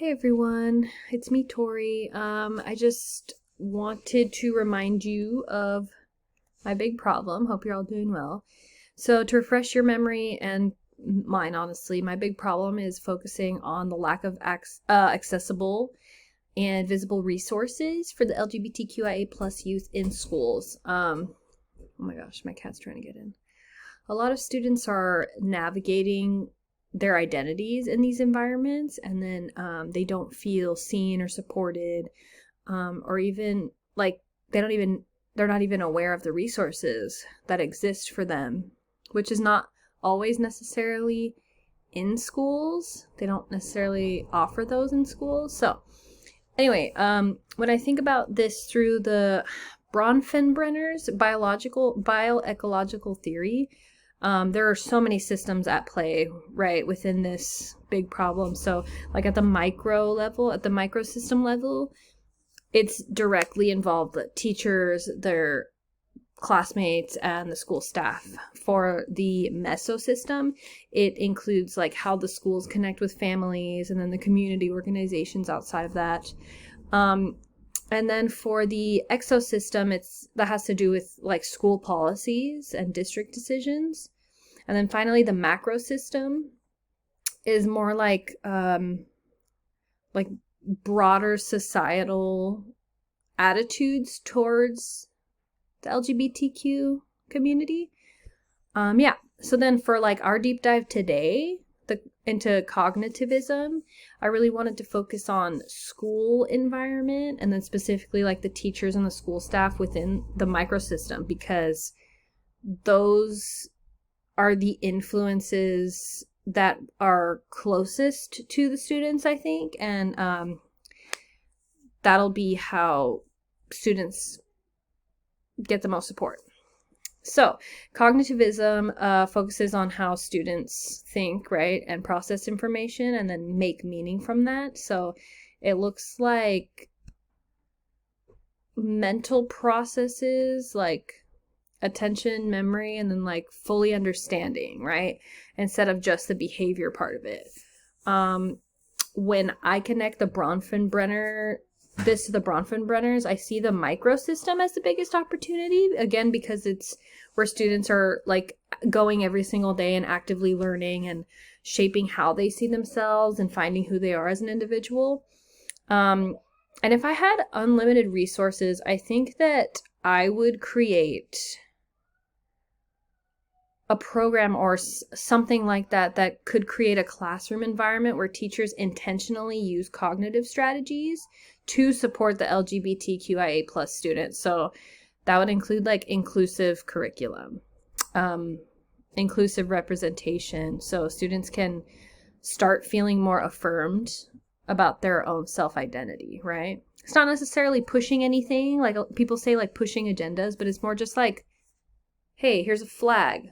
Hey everyone, it's me, Tori. I just wanted to remind you of my big problem. Hope you're all doing well. So, to refresh your memory and mine, honestly, my big problem is focusing on the lack of accessible and visible resources for the LGBTQIA plus youth in schools. Oh my gosh, my cat's trying to get in. A lot of students are navigating their identities in these environments, and then they don't feel seen or supported, or even like they're not even aware of the resources that exist for them, which is not always necessarily in schools. They don't necessarily offer those in schools. So anyway, when I think about this through the Bronfenbrenner's bioecological theory, there are so many systems at play, right, within this big problem. So, like at the microsystem level, it's directly involved the teachers, their classmates, and the school staff. For the mesosystem, it includes like how the schools connect with families and then the community organizations outside of that. And then for the exosystem, that has to do with like school policies and district decisions. And then finally, the macro system is more like broader societal attitudes towards the LGBTQ community. So then for like our deep dive today, into cognitivism, I really wanted to focus on school environment, and then specifically like the teachers and the school staff within the microsystem, because those are the influences that are closest to the students, I think, and that'll be how students get the most support. So, cognitivism focuses on how students think, right, and process information and then make meaning from that. So, it looks like mental processes like attention, memory, and then like fully understanding, right, instead of just the behavior part of it. When I connect the Bronfenbrenners, I see the microsystem as the biggest opportunity, again, because it's where students are like going every single day and actively learning and shaping how they see themselves and finding who they are as an individual. And if I had unlimited resources, I think that I would create a program or something like that could create a classroom environment where teachers intentionally use cognitive strategies to support the LGBTQIA plus students. So that would include like inclusive curriculum, inclusive representation, so students can start feeling more affirmed about their own self-identity, right? It's not necessarily pushing anything, like people say like pushing agendas, but it's more just like, hey, here's a flag.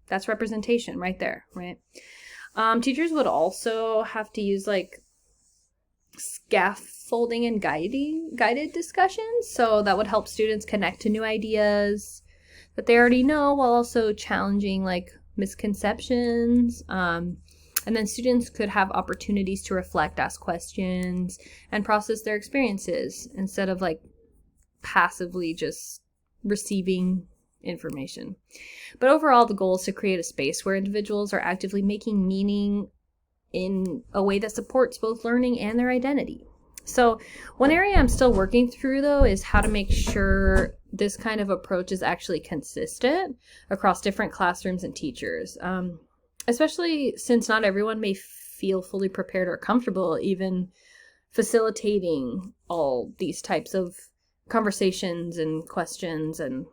That's representation right there, right? Teachers would also have to use like scaffolding and guided discussions. So that would help students connect to new ideas that they already know while also challenging like misconceptions. And then students could have opportunities to reflect, ask questions, and process their experiences instead of like passively just receiving information. But overall, the goal is to create a space where individuals are actively making meaning in a way that supports both learning and their identity. So one area I'm still working through, though, is how to make sure this kind of approach is actually consistent across different classrooms and teachers, especially since not everyone may feel fully prepared or comfortable even facilitating all these types of conversations and questions and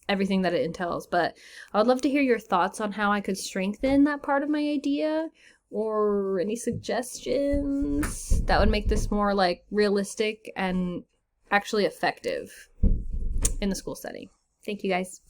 everything that it entails. But I would love to hear your thoughts on how I could strengthen that part of my idea, or any suggestions that would make this more like realistic and actually effective in the school setting. Thank you guys.